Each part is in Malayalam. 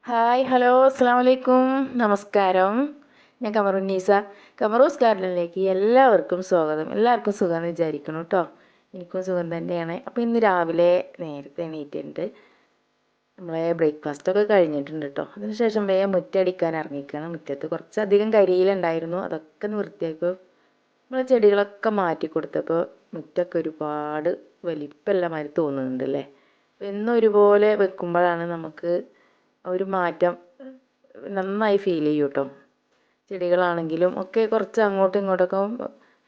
ഹായ് ഹലോ അസ്സാം വലൈക്കും നമസ്കാരം. ഞാൻ കമറുന്നീസ. കമറൂസ് ഗാർഡനിലേക്ക് എല്ലാവർക്കും സ്വാഗതം. എല്ലാവർക്കും സുഖമെന്ന് വിചാരിക്കണം കേട്ടോ. എനിക്കും സുഖം തന്നെയാണ്. അപ്പോൾ ഇന്ന് രാവിലെ നേരത്തെ എണീറ്റിട്ടുണ്ട്. നമ്മളെ ബ്രേക്ക്ഫാസ്റ്റൊക്കെ കഴിഞ്ഞിട്ടുണ്ട് കേട്ടോ. അതിനുശേഷം വേഗം മുറ്റടിക്കാൻ ഇറങ്ങിക്കണം. മുറ്റത്ത് കുറച്ചധികം കരിയിലുണ്ടായിരുന്നു, അതൊക്കെ ഒന്ന് വൃത്തിയാക്കുക. നമ്മളെ ചെടികളൊക്കെ മാറ്റി കൊടുത്തപ്പോൾ മുറ്റമൊക്കെ ഒരുപാട് വലിപ്പമുള്ള മാതിരി തോന്നുന്നുണ്ട് അല്ലേ. എന്നും ഒരുപോലെ വെക്കുമ്പോഴാണ് നമുക്ക് ഒരു മാറ്റം നന്നായി ഫീൽ ചെയ്യും കേട്ടോ. ചെടികളാണെങ്കിലും ഒക്കെ കുറച്ച് അങ്ങോട്ടും ഇങ്ങോട്ടൊക്കെ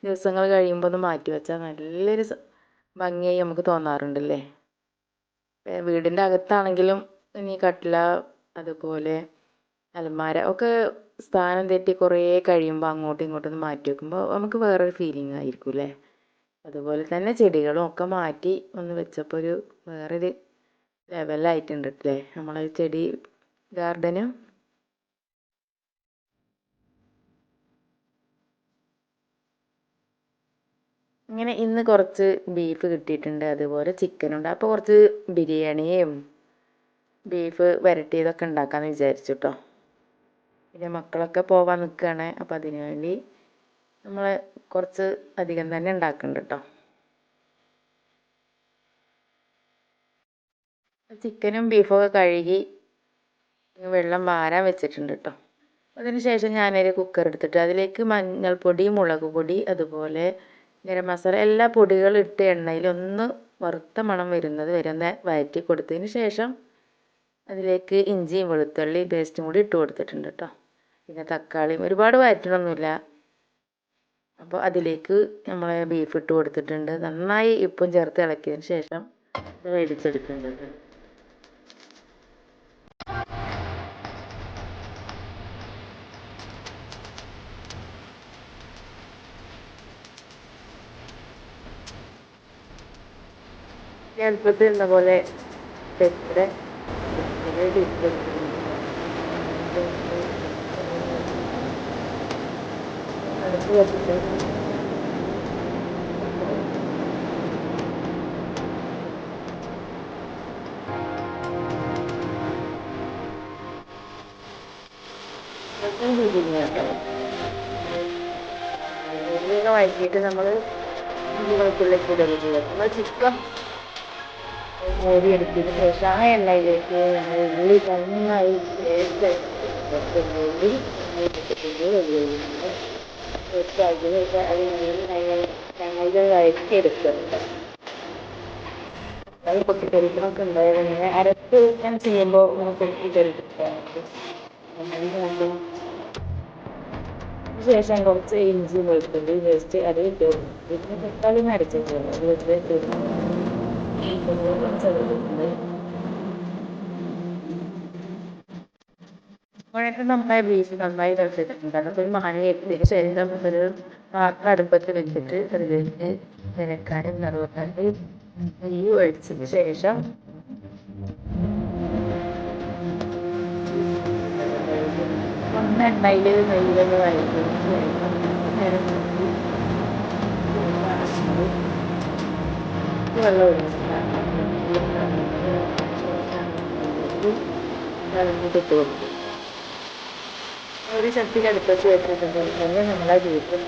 ദിവസങ്ങൾ കഴിയുമ്പോൾ ഒന്ന് മാറ്റി വെച്ചാൽ നല്ലൊരു ഭംഗിയായി നമുക്ക് തോന്നാറുണ്ടല്ലേ. വീടിൻ്റെ അകത്താണെങ്കിലും ഇനി കട്ടില അതുപോലെ അലമാര ഒക്കെ സ്ഥാനം തെറ്റി കുറേ കഴിയുമ്പോൾ അങ്ങോട്ടും ഇങ്ങോട്ടും ഒന്ന് മാറ്റി വെക്കുമ്പോൾ നമുക്ക് വേറൊരു ഫീലിംഗ് ആയിരിക്കും അല്ലേ. അതുപോലെ തന്നെ ചെടികളും ഒക്കെ മാറ്റി ഒന്ന് വെച്ചപ്പോൾ ഒരു വേറൊരു ലെവലായിട്ടുണ്ട് അല്ലേ നമ്മളെ ചെടി ഗാർഡന്. ഇങ്ങനെ ഇന്ന് കുറച്ച് ബീഫ് കിട്ടിയിട്ടുണ്ട്, അതുപോലെ ചിക്കനുണ്ട്. അപ്പോൾ കുറച്ച് ബിരിയാണിയും ബീഫ് വരട്ടിയതൊക്കെ ഉണ്ടാക്കാമെന്ന് വിചാരിച്ചു കേട്ടോ. പിന്നെ മക്കളൊക്കെ പോവാൻ നിൽക്കുകയാണ്, അപ്പോൾ അതിന് വേണ്ടി നമ്മൾ കുറച്ച് അധികം തന്നെ ഉണ്ടാക്കുന്നുണ്ട് കേട്ടോ. ചിക്കനും ബീഫൊക്കെ കഴുകി വെള്ളം വാരാൻ വെച്ചിട്ടുണ്ട് കേട്ടോ. അതിന് ശേഷം ഞാനൊരു കുക്കർ എടുത്തിട്ട് അതിലേക്ക് മഞ്ഞൾപ്പൊടി, മുളക് പൊടി, അതുപോലെ ഗരം മസാല എല്ലാ പൊടികളും ഇട്ട് എണ്ണയിൽ ഒന്ന് വറുത്ത മണം വരുന്നത് വരെ ഒന്ന് വഴറ്റി കൊടുത്തതിന് ശേഷം അതിലേക്ക് ഇഞ്ചിയും വെളുത്തുള്ളി പേസ്റ്റും കൂടി ഇട്ട് കൊടുത്തിട്ടുണ്ട് കേട്ടോ. പിന്നെ തക്കാളിയും ഒരുപാട് വഴറ്റണമൊന്നുമില്ല. അപ്പോൾ അതിലേക്ക് നമ്മൾ ബീഫ് ഇട്ട് കൊടുത്തിട്ടുണ്ട്. നന്നായി ഉപ്പും ചേർത്ത് ഇളക്കിയതിന് ശേഷം ഇത് വേവിച്ചെടുക്കുന്നുണ്ട്. എളുപ്പത്തിൽ പോലെ പെപ്പറ് അടുപ്പ് വെച്ചിട്ട് ഉള്ളിയൊക്കെ വഴറ്റിയിട്ട് നമ്മൾ വെളുത്തുള്ളിലേക്ക് ഇടുക ചെയ്യുക. നമ്മൾ ചിക്കൻ കോരിയെടുത്തതിന് ശേഷം ആ എണ്ണയിലേക്ക് നമ്മൾ ഉള്ളി നന്നായി ഉള്ളി ഞങ്ങൾ വഴറ്റിയെടുക്കുന്നുണ്ട്. അത് പൊട്ടിത്തെറിക്കണമൊക്കെ ഉണ്ടായത് ഇങ്ങനെ അരച്ച് ഞാൻ ചെയ്യുമ്പോൾ പൊട്ടിത്തെറിച്ചിട്ടുണ്ട്. ശേഷം കുറച്ച് ഇഞ്ചി വെളുത്തുള്ളി ജസ്റ്റ് അത് ഇട്ട് പിന്നെ തക്കാളി അരച്ചിട്ടുണ്ട്. അപ്പോഴേക്കും നമ്മളെ ബീഫ് നന്നായി തിളച്ചിട്ടുണ്ട്. അതൊക്കെ ഒരു മണം എത്തിയതിന് ശേഷം ഒരു പാത്രം അടുപ്പത്ത് വെച്ചിട്ട് അതിലേക്ക് നിരക്കാനും നടുവക്കാണ്ട് നെയ്യ് ഒഴിച്ചതിന് ശേഷം ഒന്ന് എണ്ണയിൽ നെയ്യിലൊന്ന് വഴറ്റിയതിന് ശേഷം നേരം വെള്ളം ഒഴിച്ചിട്ട് കൊടുക്കും. ഒരു ശക്തി അടുപ്പത്ത് വെച്ചിട്ടുണ്ട്. പിന്നെ നമ്മളെ ബീഫും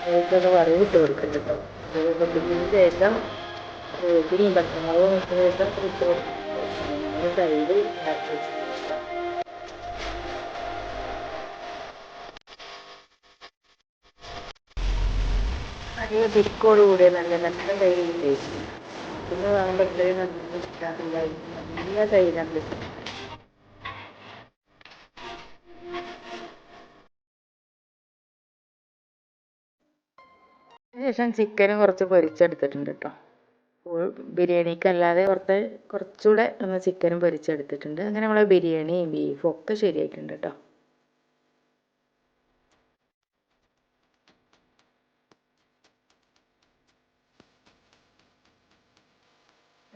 അതിലേക്കൊന്ന് വറവിട്ട് കൊടുക്കുന്നുണ്ടോ. അത് പൊട്ടിച്ചതിന് ശേഷം ഇതിനും പച്ചമുളകും ഇട്ട ശേഷം ഇട്ട് കൊടുക്കും. തൈര് ഉണ്ടാക്കി വെച്ചിട്ടുണ്ട്. നല്ല തിക്കോട് കൂടിയ നല്ല നല്ല തൈര് ടേസ്റ്റ്. പിന്നെ വാങ്ങുമ്പോൾ ഇത്രയും നല്ല കിട്ടാറില്ല. നല്ല തൈരാണ് കിട്ടും. അതിനുശേഷം ചിക്കനും കുറച്ച് പൊരിച്ചെടുത്തിട്ടുണ്ട് കേട്ടോ. ബിരിയാണിക്കല്ലാതെ കുറച്ചുകൂടെ ഒന്ന് ചിക്കനും പൊരിച്ചെടുത്തിട്ടുണ്ട്. അങ്ങനെ നമ്മളെ ബിരിയാണിയും ബീഫും ഒക്കെ ശരിയായിട്ടുണ്ട് കേട്ടോ.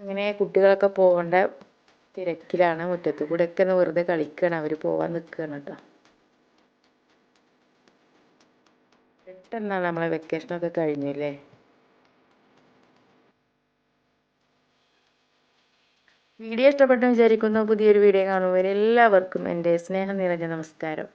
അങ്ങനെ കുട്ടികളൊക്കെ പോകേണ്ട തിരക്കിലാണ്. മുറ്റത്ത് കൂടെ ഒക്കെ ഒന്ന് വെറുതെ കളിക്കുകയാണ്, അവർ പോകാൻ നിൽക്കുകയാണ് കേട്ടോ. പെട്ടെന്നാണ് നമ്മളെ വെക്കേഷനൊക്കെ കഴിഞ്ഞില്ലേ. വീഡിയോ ഇഷ്ടപ്പെട്ടു വിചാരിക്കുന്നു. പുതിയൊരു വീഡിയോ കാണുമ്പോൾ എല്ലാവർക്കും എൻ്റെ സ്നേഹം നിറഞ്ഞ നമസ്കാരം.